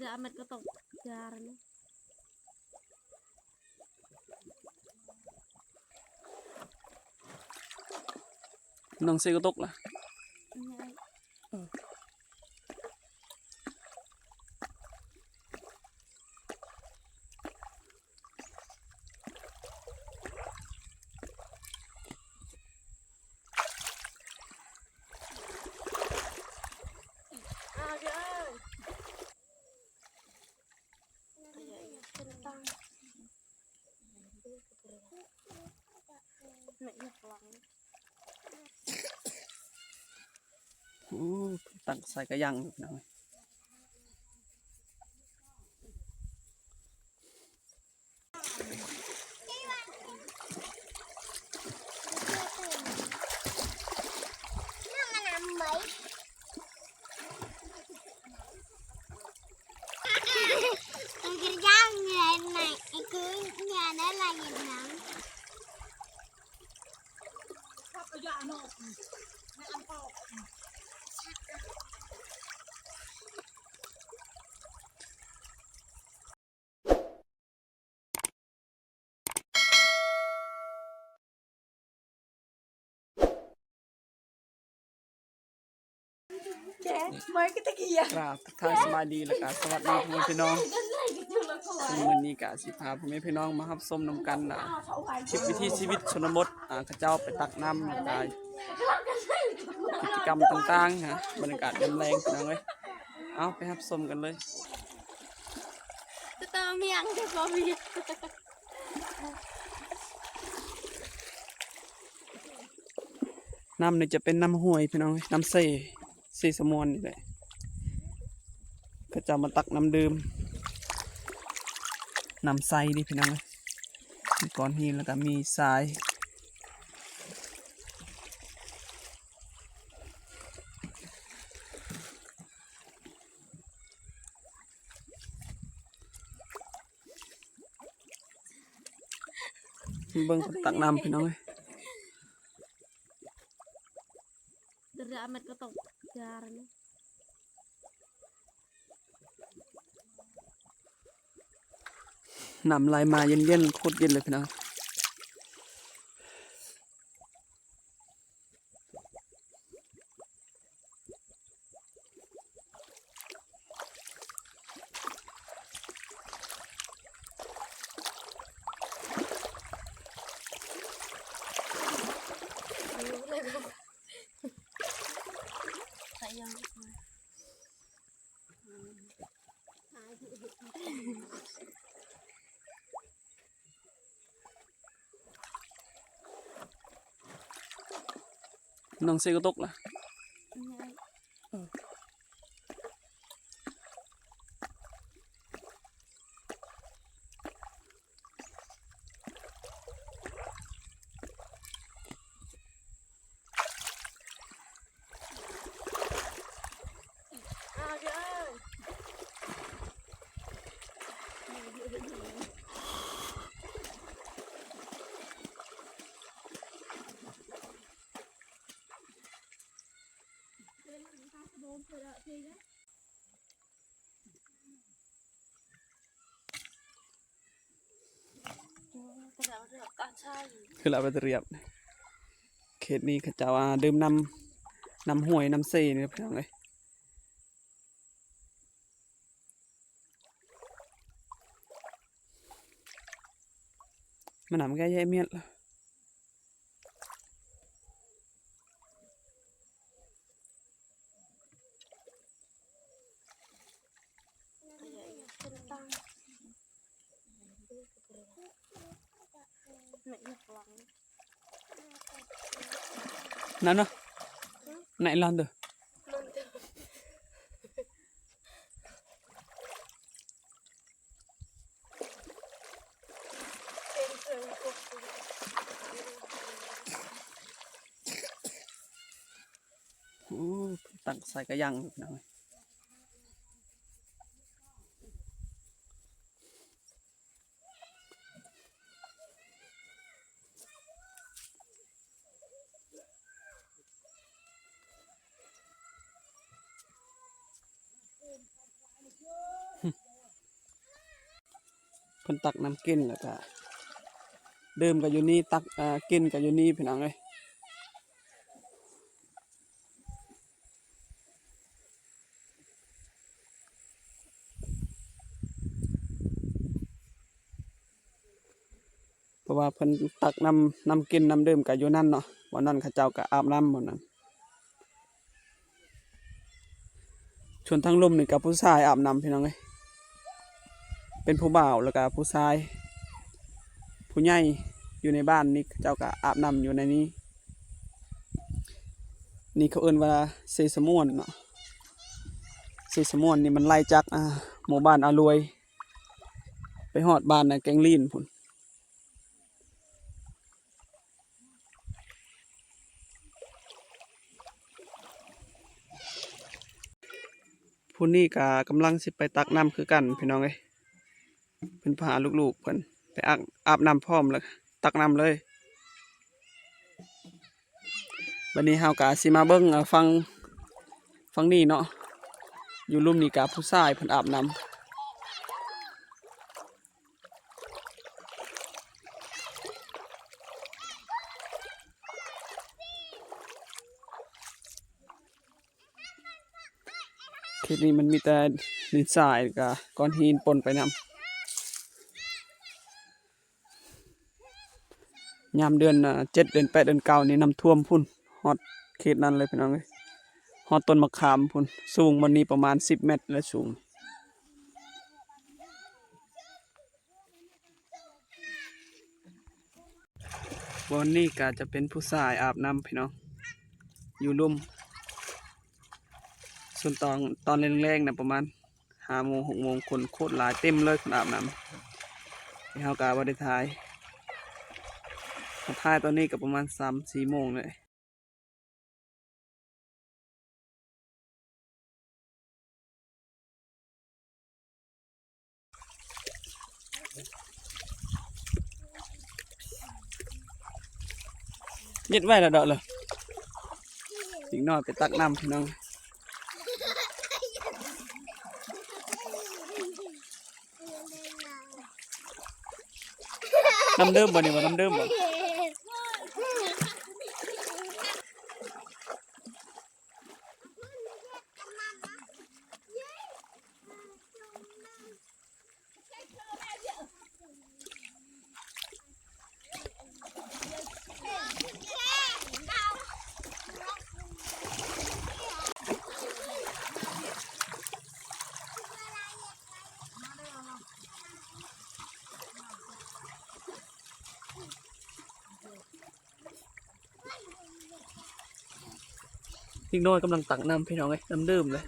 Dari amat ketok jarang. Nong xe ketok lah. Tặng xài cái răng được nào. Mới cái tay kia ครับทักทายสบายดีแล้วก็สวัสดีพ่อแม่พี่น้องซึ่งวันนี้ก็สิพาพ่อแม่พี่น้องมารับชมนำกันคลิปวิถีชีวิตชนบทเขาเจ้าไปตักน้ำแล้วก็กิจกรรมต่างๆนะบรรยากาศยามแลงพี่น้องเอ้ยเอาไปรับชมกันเลย tao miệng thì có việc น้ำนี่จะเป็นน้ำห้วยพี่น้องน้ำเซ่สมอนนี่แหละก็จะมาตักน้ำดื่มน้ำใสดิพี่น้องมีก้อนหินแล้วก็มีทรายเบิ่งคนตักน้ำพี่น้อง dari amat ketok jarang. น้ำไหลมาเย็นๆโคตรเย็นเลยพี่น้องน้องเซก็ตกล่ะคือเราไปเรียบเขตนี้เขาจะว่าดื่มน้ำห้วยน้ำเซ่นี่พี่น้องเลยมันน้ำแก่แย่เมียดละนั่นเนาะไหนลอนเด้อตักใส่กระยังพี่น้อง เพิ่นตักน้ำกินแล้วก็ดื่มก็อยู่นี่ตักกินก็อยู่นี่พี่น้องเอ้ยเพราะว่าเพิ่นตักน้ำกินน้ำดื่มก็อยู่นั่นเนาะวันนั้นเขาเจ้าก็อาบน้ำวันนั้นชวนทั้งลมนี่กับผู้ชายอาบน้ำพี่น้องเอ้ยเป็นผู้บ่าวแล้วก็ผู้ชายผู้ใหญ่อยู่ในบ้านนี่เจ้าก็อาบน้ำอยู่ในนี้นี่เขาเอิ้นว่าเซสม่วนเนาะเซสม่วนนี่มันไล่จากหมู่บ้านอารวยไปฮอดบ้านแกงลีนพุ่นผู้นี้ก็กำลังสิไปตักน้ำคือกันพี่น้องเอ้ยเพิ่นพาลูกๆเพิ่นไปอาบน้ำพร้อมแล้วตักน้ำเลยบัดนี้เฮาก็สิมาเบิ่งฟังนี่เนาะอยู่ลุ่มนี่กับผู้ชายเพิ่นอาบน้ำเขตนี้มันมีแต่ดินทรายกับก้อนหินปนไปนำยามเดือน7 เดือน 8 เดือน 9นี่น้ำท่วมพุ่นฮอดเขตนั้นเลยพี่น้องเอ้ยฮอดต้นมะขามพุ่นสูงวันนี้ประมาณ10 เมตรและสูงวันนี้ก็จะเป็นผู้ชายอาบน้ำพี่น้องอยู่ลุ่มส่วนตอนแรงๆนะประมาณ5 โมง 6 โมงคนโคตรหลายเต็มเลยคนอาบน้ำที่เฮากะบ่ได้ถ่ายตอนนี้ก็ประมาณ3-4 โมงเลยเย็ดไว้แล้วเด้อเลยอีกน้อยไปตักน้ำพี่น้องน้ำเดิมบ่นี่ว่าน้ำเดิมบ่อีกน้อยกำลังตักน้ำพี่น้องน้ำเดิมเลย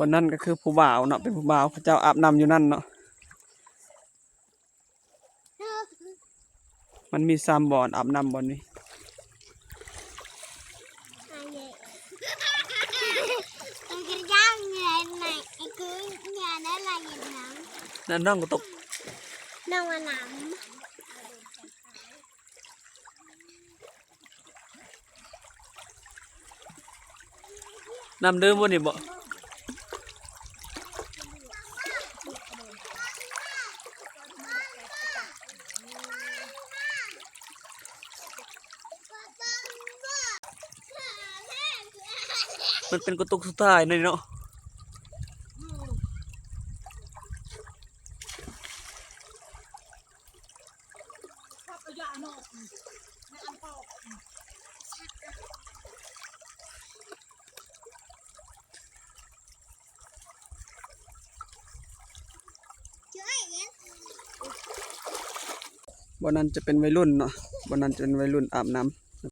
วันนั้นก็คือผู้บ่าวเนาะเป็นผู้บ่าวพระเจ้าอาบน้ำอยู่นั่นเนาะมันมี3 บ่อนอาบน้ำบ่อนนี้นั่นน้องก็ตกน้องน้น้ำเดิมบ่นี่บ่มันเป็นกระตุกสุดท้ายนี่เนาะบ่นั้นจะเป็นวัยรุ่นเนาะบ่นั้นจะเป็นวัยรุ่นอาบน้ำ